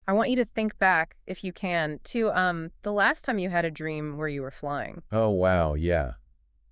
I want you to think back, if you can, to the last time you had a dream where you were flying. Oh, wow, yeah.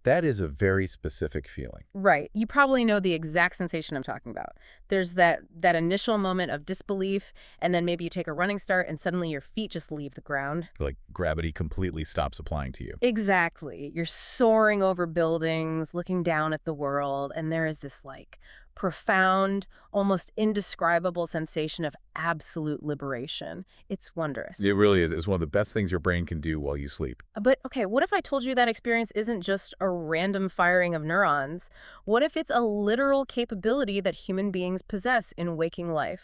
That is a very specific feeling. Right. You probably know the exact sensation I'm talking about. There's that initial moment of disbelief, and then maybe you take a running start and suddenly your feet just leave the ground. Like gravity completely stops applying to you. Exactly. You're soaring over buildings, looking down at the world, and there is this like profound, almost indescribable sensation of absolute liberation. It's wondrous. It really is. It's one of the best things your brain can do while you sleep. But okay, what if I told you that experience isn't just a random firing of neurons? What if it's a literal capability that human beings possess in waking life?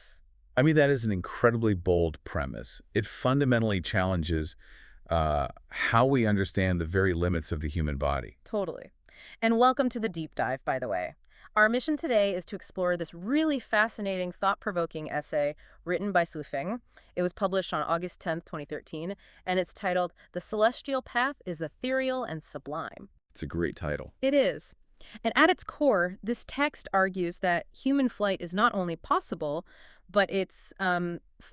I mean, that is an incredibly bold premise. It fundamentally challenges how we understand the very limits of the human body. Totally. And welcome to the deep dive, by the way. Our mission today is to explore this really fascinating, thought-provoking essay written by Feng. It was published on August 10th, 2013, and it's titled "The Celestial Path is Ethereal and Sublime." It's a great title. It is. And at its core, this text argues that human flight is not only possible, but it's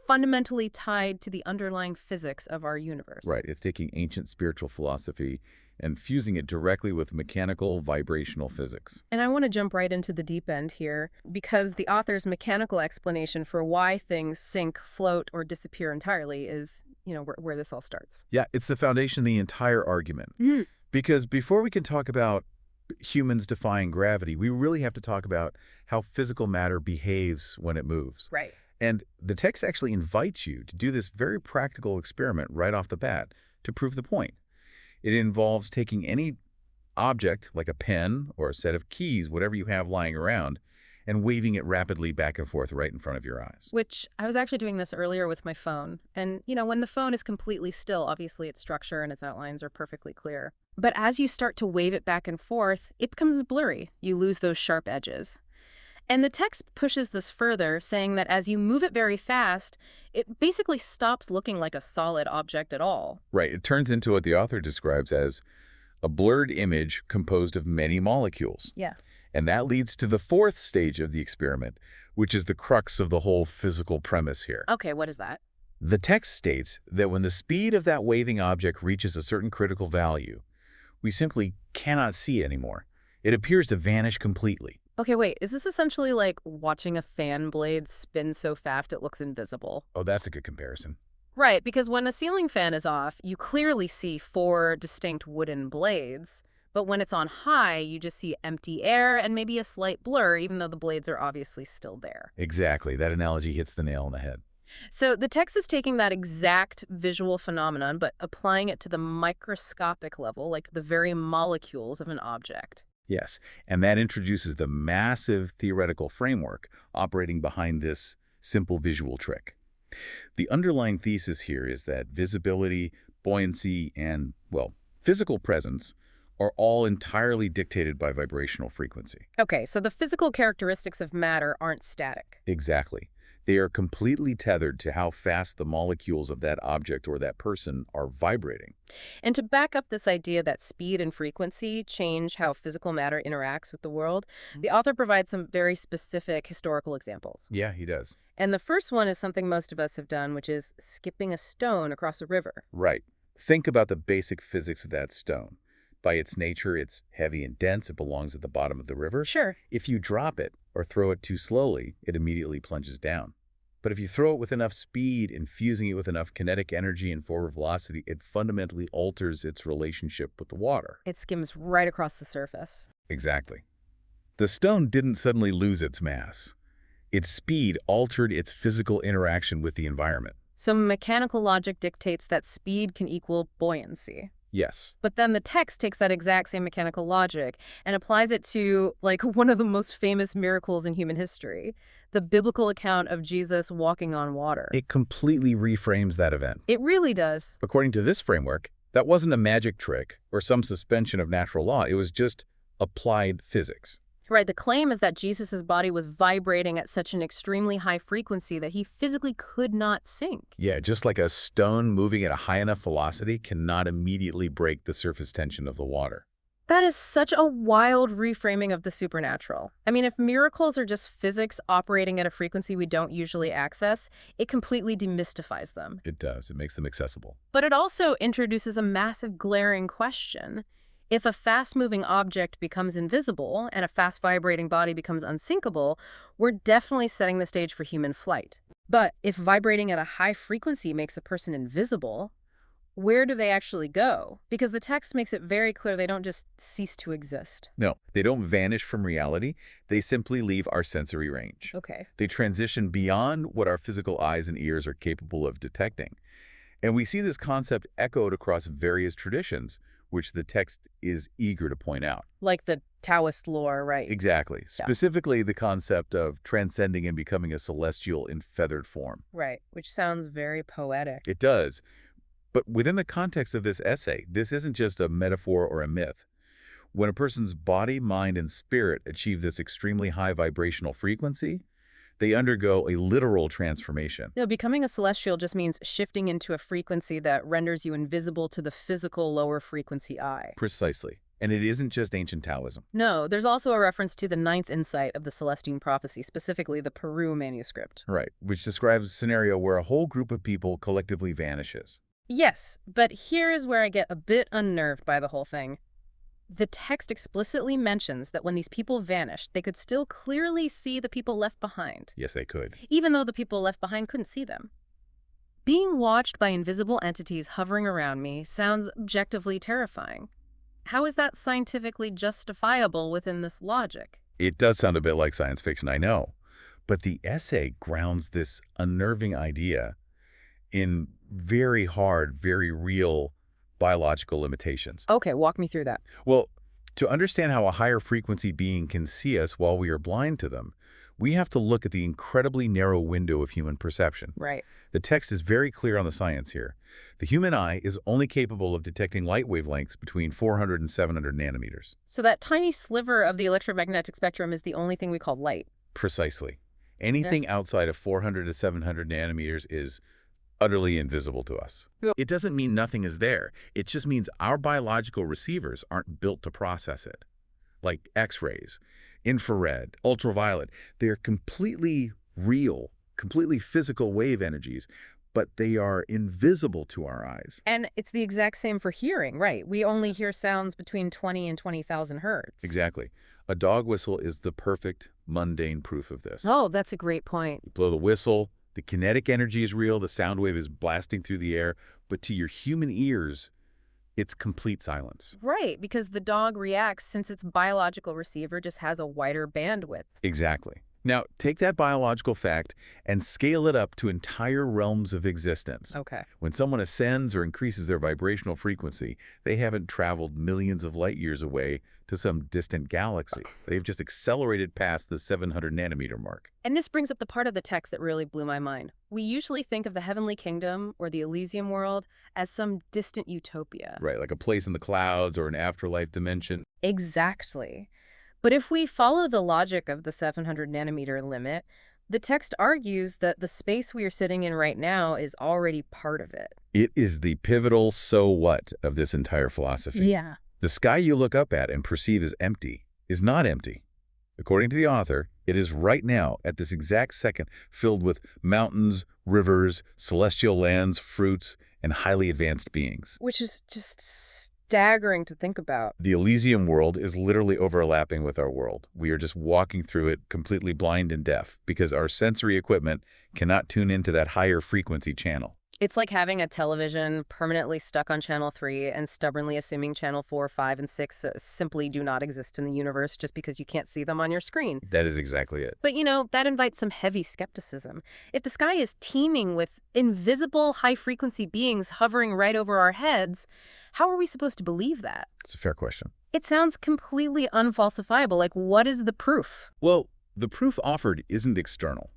fundamentally tied to the underlying physics of our universe. Right. It's taking ancient spiritual philosophy and fusing it directly with mechanical vibrational physics. And I want to jump right into the deep end here, because the author's mechanical explanation for why things sink, float, or disappear entirely is, where this all starts. Yeah, it's the foundation of the entire argument. Because before we can talk about humans defying gravity, we really have to talk about how physical matter behaves when it moves. Right. And the text actually invites you to do this very practical experiment right off the bat to prove the point. It involves taking any object, like a pen or a set of keys, whatever you have lying around, and waving it rapidly back and forth right in front of your eyes. Which I was actually doing this earlier with my phone. And, when the phone is completely still, obviously its structure and its outlines are perfectly clear. But as you start to wave it back and forth, it becomes blurry. You lose those sharp edges. And the text pushes this further, saying that as you move it very fast, it basically stops looking like a solid object at all. Right. It turns into what the author describes as a blurred image composed of many molecules. Yeah. And that leads to the fourth stage of the experiment, which is the crux of the whole physical premise here. Okay, what is that? The text states that when the speed of that waving object reaches a certain critical value, we simply cannot see it anymore. It appears to vanish completely. Okay, wait, is this essentially like watching a fan blade spin so fast it looks invisible? Oh, that's a good comparison. Right, because when a ceiling fan is off, you clearly see four distinct wooden blades. But when it's on high, you just see empty air and maybe a slight blur, even though the blades are obviously still there. Exactly. That analogy hits the nail on the head. So the text is taking that exact visual phenomenon, but applying it to the microscopic level, like the very molecules of an object. Yes, and that introduces the massive theoretical framework operating behind this simple visual trick. The underlying thesis here is that visibility, buoyancy, and, well, physical presence are all entirely dictated by vibrational frequency. Okay, so the physical characteristics of matter aren't static. Exactly. They are completely tethered to how fast the molecules of that object or that person are vibrating. And to back up this idea that speed and frequency change how physical matter interacts with the world, the author provides some very specific historical examples. Yeah, he does. And the first one is something most of us have done, which is skipping a stone across a river. Right. Think about the basic physics of that stone. By its nature, it's heavy and dense. It belongs at the bottom of the river. Sure. If you drop it or throw it too slowly, it immediately plunges down. But if you throw it with enough speed, infusing it with enough kinetic energy and forward velocity, it fundamentally alters its relationship with the water. It skims right across the surface. Exactly. The stone didn't suddenly lose its mass. Its speed altered its physical interaction with the environment. So mechanical logic dictates that speed can equal buoyancy. Yes. But then the text takes that exact same mechanical logic and applies it to, like, one of the most famous miracles in human history, the biblical account of Jesus walking on water. It completely reframes that event. It really does. According to this framework, that wasn't a magic trick or some suspension of natural law. It was just applied physics. Right, the claim is that Jesus' body was vibrating at such an extremely high frequency that he physically could not sink. Yeah, just like a stone moving at a high enough velocity cannot immediately break the surface tension of the water. That is such a wild reframing of the supernatural. I mean, if miracles are just physics operating at a frequency we don't usually access, it completely demystifies them. It does. It makes them accessible. But it also introduces a massive glaring question. If a fast-moving object becomes invisible and a fast-vibrating body becomes unsinkable, we're definitely setting the stage for human flight. But if vibrating at a high frequency makes a person invisible, where do they actually go? Because the text makes it very clear they don't just cease to exist. No, they don't vanish from reality. They simply leave our sensory range. Okay. They transition beyond what our physical eyes and ears are capable of detecting. And we see this concept echoed across various traditions, which the text is eager to point out. Like the Taoist lore, right? Exactly. Yeah. Specifically, the concept of transcending and becoming a celestial in feathered form. Right, which sounds very poetic. It does. But within the context of this essay, this isn't just a metaphor or a myth. When a person's body, mind, and spirit achieve this extremely high vibrational frequency, they undergo a literal transformation. No, becoming a celestial just means shifting into a frequency that renders you invisible to the physical lower frequency eye. Precisely. And it isn't just ancient Taoism. No, there's also a reference to the ninth insight of the Celestine prophecy, specifically the Peru manuscript. Right, which describes a scenario where a whole group of people collectively vanishes. Yes, but here is where I get a bit unnerved by the whole thing. The text explicitly mentions that when these people vanished, they could still clearly see the people left behind, Yes, they could. even though the people left behind couldn't see them. Being watched by invisible entities hovering around me sounds objectively terrifying. How is that scientifically justifiable within this logic? It does sound a bit like science fiction, I know. But the essay grounds this unnerving idea in very hard, very real biological limitations. Okay, walk me through that. Well, to understand how a higher frequency being can see us while we are blind to them, we have to look at the incredibly narrow window of human perception. Right. The text is very clear on the science here. The human eye is only capable of detecting light wavelengths between 400 and 700 nanometers. So that tiny sliver of the electromagnetic spectrum is the only thing we call light. Precisely. Anything Yes. outside of 400 to 700 nanometers is utterly invisible to us. Yep. It doesn't mean nothing is there. It just means our biological receivers aren't built to process it. Like X-rays, infrared, ultraviolet. They're completely real, completely physical wave energies, but they are invisible to our eyes. And it's the exact same for hearing, right? We only hear sounds between 20 and 20,000 hertz. Exactly. A dog whistle is the perfect, mundane proof of this. Oh, that's a great point. You blow the whistle, the kinetic energy is real, the sound wave is blasting through the air, but to your human ears, it's complete silence. Right, because the dog reacts since its biological receiver just has a wider bandwidth. Exactly. Now, take that biological fact and scale it up to entire realms of existence. Okay. When someone ascends or increases their vibrational frequency, they haven't traveled millions of light years away to some distant galaxy. They've just accelerated past the 700 nanometer mark. And this brings up the part of the text that really blew my mind. We usually think of the heavenly kingdom or the Elysium world as some distant utopia. Right, like a place in the clouds or an afterlife dimension. Exactly. But if we follow the logic of the 700 nanometer limit, the text argues that the space we are sitting in right now is already part of it. It is the pivotal so what of this entire philosophy. Yeah. The sky you look up at and perceive as empty is not empty. According to the author, it is right now, at this exact second, filled with mountains, rivers, celestial lands, fruits, and highly advanced beings. Which is just staggering to think about. The Elysium world is literally overlapping with our world. We are just walking through it completely blind and deaf because our sensory equipment cannot tune into that higher frequency channel. It's like having a television permanently stuck on channel 3 and stubbornly assuming channel 4, 5, and 6 simply do not exist in the universe just because you can't see them on your screen. That is exactly it. But, you know, that invites some heavy skepticism. If the sky is teeming with invisible high-frequency beings hovering right over our heads, how are we supposed to believe that? It's a fair question. It sounds completely unfalsifiable. Like, what is the proof? Well, the proof offered isn't external.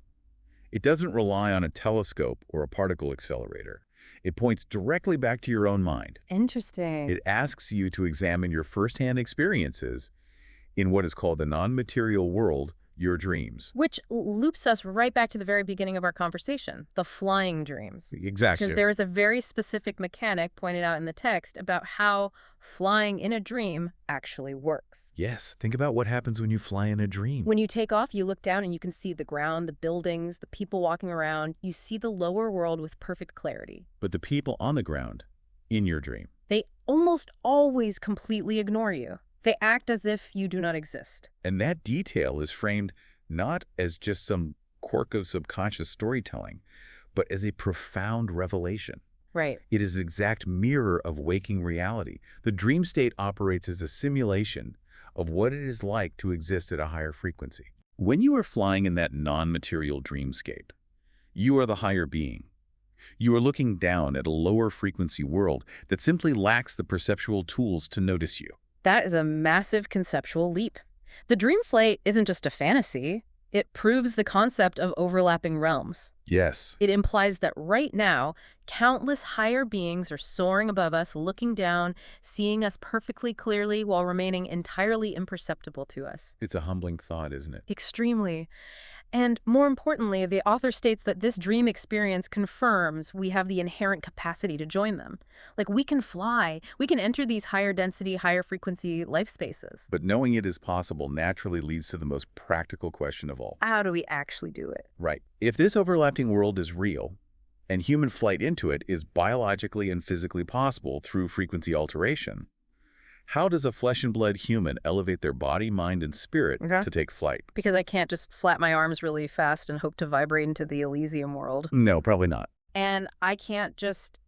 It doesn't rely on a telescope or a particle accelerator. It points directly back to your own mind. Interesting. It asks you to examine your firsthand experiences in what is called the non-material world your dreams. Which loops us right back to the very beginning of our conversation, the flying dreams. Because Exactly. there is a very specific mechanic pointed out in the text about how flying in a dream actually works. Yes, think about what happens when you fly in a dream. When you take off, you look down and you can see the ground, the buildings, the people walking around. You see the lower world with perfect clarity. But the people on the ground, in your dream, They almost always completely ignore you. They act as if you do not exist. and that detail is framed not as just some quirk of subconscious storytelling, but as a profound revelation. Right. It is an exact mirror of waking reality. The dream state operates as a simulation of what it is like to exist at a higher frequency. When you are flying in that non-material dreamscape, you are the higher being. You are looking down at a lower frequency world that simply lacks the perceptual tools to notice you. That is a massive conceptual leap. The dream flight isn't just a fantasy. It proves the concept of overlapping realms. Yes. It implies that right now, countless higher beings are soaring above us, looking down, seeing us perfectly clearly while remaining entirely imperceptible to us. It's a humbling thought, isn't it? Extremely. And more importantly, the author states that this dream experience confirms we have the inherent capacity to join them. Like, we can fly, we can enter these higher density, higher frequency life spaces. But knowing it is possible naturally leads to the most practical question of all. How do we actually do it? Right. If this overlapping world is real, and human flight into it is biologically and physically possible through frequency alteration, how does a flesh and blood human elevate their body, mind, and spirit to take flight? Because I can't just flap my arms really fast and hope to vibrate into the Elysium world. No, probably not. And I can't just,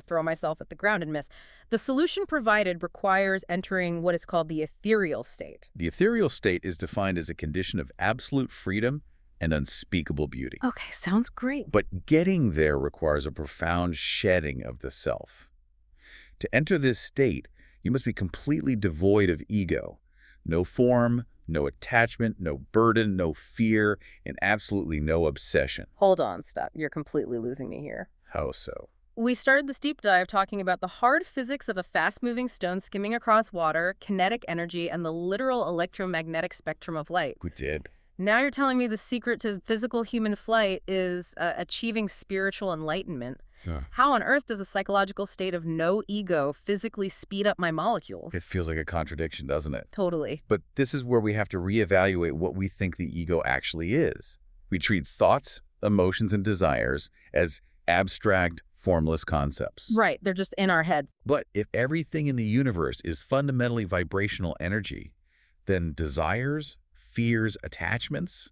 throw myself at the ground and miss. The solution provided requires entering what is called the ethereal state. The ethereal state is defined as a condition of absolute freedom and unspeakable beauty. Okay, sounds great. But getting there requires a profound shedding of the self. To enter this state, you must be completely devoid of ego. No form, no attachment, no burden, no fear, and absolutely no obsession. Hold on, stop. You're completely losing me here. How so? We started this deep dive talking about the hard physics of a fast-moving stone skimming across water, kinetic energy, and the literal electromagnetic spectrum of light. We did. Now you're telling me the secret to physical human flight is achieving spiritual enlightenment. How on earth does a psychological state of no ego physically speed up my molecules? It feels like a contradiction, doesn't it? Totally. But this is where we have to reevaluate what we think the ego actually is. We treat thoughts, emotions, and desires as abstract, formless concepts. Right, they're just in our heads. But if everything in the universe is fundamentally vibrational energy, then desires, fears, attachments,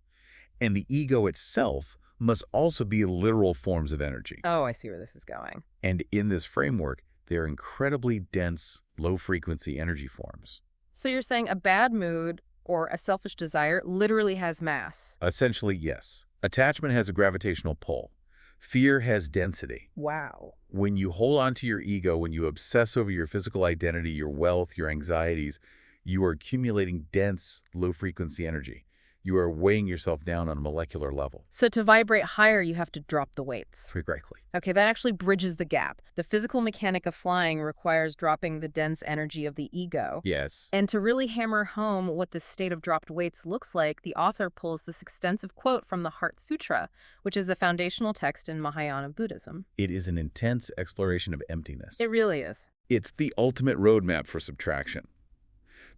and the ego itself must also be literal forms of energy. Oh, I see where this is going. And in this framework, they're incredibly dense, low-frequency energy forms. So you're saying a bad mood or a selfish desire literally has mass? Essentially, yes. Attachment has a gravitational pull. Fear has density. Wow. When you hold on to your ego, when you obsess over your physical identity, your wealth, your anxieties, you are accumulating dense, low-frequency energy. You are weighing yourself down on a molecular level. So to vibrate higher, you have to drop the weights. Correctly. Okay, that actually bridges the gap. The physical mechanic of flying requires dropping the dense energy of the ego. Yes. And to really hammer home what this state of dropped weights looks like, the author pulls this extensive quote from the Heart Sutra, which is the foundational text in Mahayana Buddhism. It is an intense exploration of emptiness. It really is. It's the ultimate roadmap for subtraction.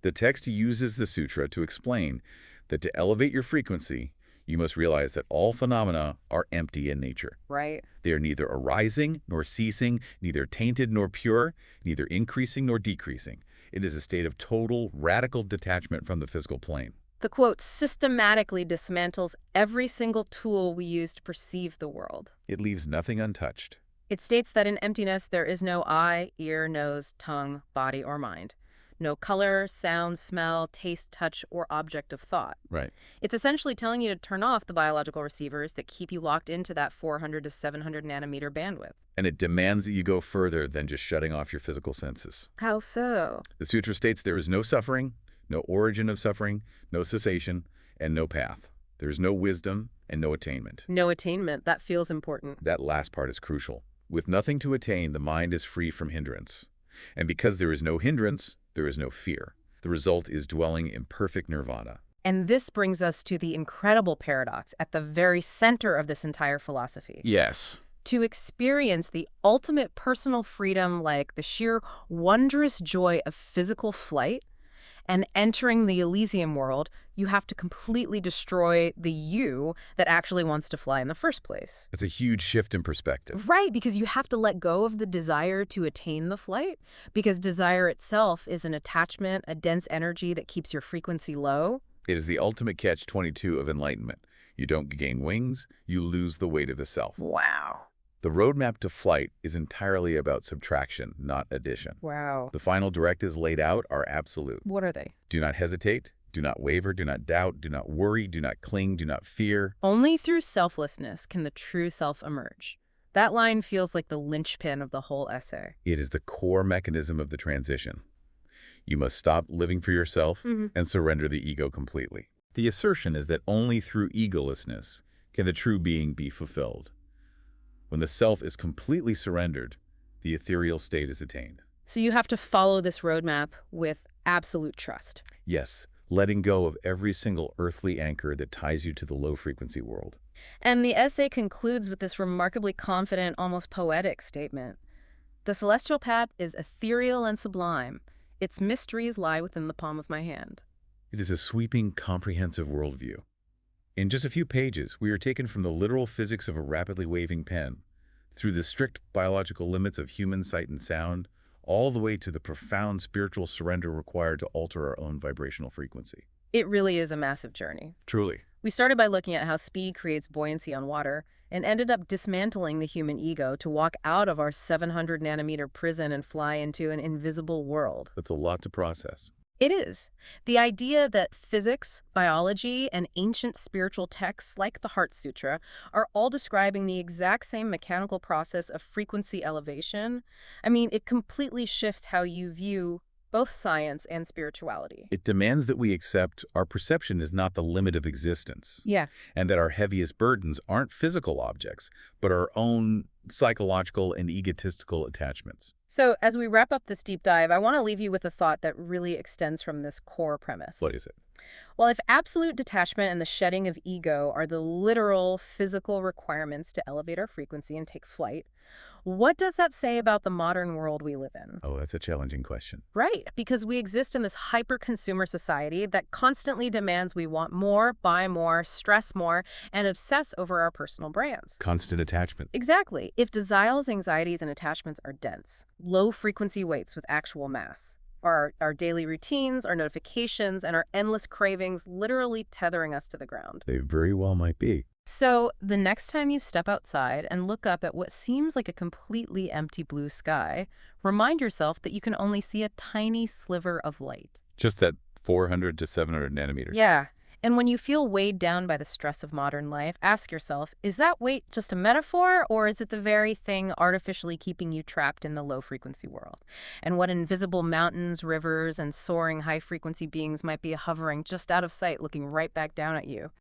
The text uses the sutra to explain that to elevate your frequency, you must realize that all phenomena are empty in nature. Right. They are neither arising nor ceasing, neither tainted nor pure, neither increasing nor decreasing. It is a state of total, radical detachment from the physical plane. The quote systematically dismantles every single tool we use to perceive the world. It leaves nothing untouched. It states that in emptiness there is no eye, ear, nose, tongue, body, or mind. No color, sound, smell, taste, touch, or object of thought. Right. It's essentially telling you to turn off the biological receivers that keep you locked into that 400 to 700 nanometer bandwidth. And it demands that you go further than just shutting off your physical senses. How so? The sutra states there is no suffering, no origin of suffering, no cessation, and no path. There is no wisdom and no attainment. No attainment. That feels important. That last part is crucial. With nothing to attain, the mind is free from hindrance. And because there is no hindrance, there is no fear. The result is dwelling in perfect nirvana. And this brings us to the incredible paradox at the very center of this entire philosophy. Yes. To experience the ultimate personal freedom, like the sheer wondrous joy of physical flight and entering the Elysium world, you have to completely destroy the you that actually wants to fly in the first place. It's a huge shift in perspective. Right, because you have to let go of the desire to attain the flight, because desire itself is an attachment, a dense energy that keeps your frequency low. It is the ultimate catch-22 of enlightenment. You don't gain wings, you lose the weight of the self. Wow. The roadmap to flight is entirely about subtraction, not addition. Wow. The final directives laid out are absolute. What are they? Do not hesitate, do not waver, do not doubt, do not worry, do not cling, do not fear. Only through selflessness can the true self emerge. That line feels like the linchpin of the whole essay. It is the core mechanism of the transition. You must stop living for yourself and surrender the ego completely. The assertion is that only through egolessness can the true being be fulfilled. When the self is completely surrendered, the ethereal state is attained. So you have to follow this roadmap with absolute trust. Yes, letting go of every single earthly anchor that ties you to the low-frequency world. And the essay concludes with this remarkably confident, almost poetic statement. The celestial path is ethereal and sublime. Its mysteries lie within the palm of my hand. It is a sweeping, comprehensive worldview. In just a few pages, we are taken from the literal physics of a rapidly waving pen, through the strict biological limits of human sight and sound, all the way to the profound spiritual surrender required to alter our own vibrational frequency. It really is a massive journey. Truly. We started by looking at how speed creates buoyancy on water and ended up dismantling the human ego to walk out of our 700 nanometer prison and fly into an invisible world. That's a lot to process. It is. The idea that physics, biology, and ancient spiritual texts like the Heart Sutra are all describing the exact same mechanical process of frequency elevation, I mean, it completely shifts how you view both science and spirituality. It demands that we accept our perception is not the limit of existence, Yeah. and that our heaviest burdens aren't physical objects, but our own psychological and egotistical attachments. So as we wrap up this deep dive, I want to leave you with a thought that really extends from this core premise. What is it? Well, if absolute detachment and the shedding of ego are the literal physical requirements to elevate our frequency and take flight, what does that say about the modern world we live in? Oh, that's a challenging question. Right, because we exist in this hyper-consumer society that constantly demands we want more, buy more, stress more, and obsess over our personal brands. Constant attachment. Exactly. If desires, anxieties, and attachments are dense, low-frequency weights with actual mass, are our daily routines, our notifications, and our endless cravings literally tethering us to the ground. They very well might be. So the next time you step outside and look up at what seems like a completely empty blue sky, remind yourself that you can only see a tiny sliver of light. Just that 400 to 700 nanometers. Yeah. And when you feel weighed down by the stress of modern life, ask yourself, is that weight just a metaphor, or is it the very thing artificially keeping you trapped in the low-frequency world? And what invisible mountains, rivers, and soaring high-frequency beings might be hovering just out of sight, looking right back down at you?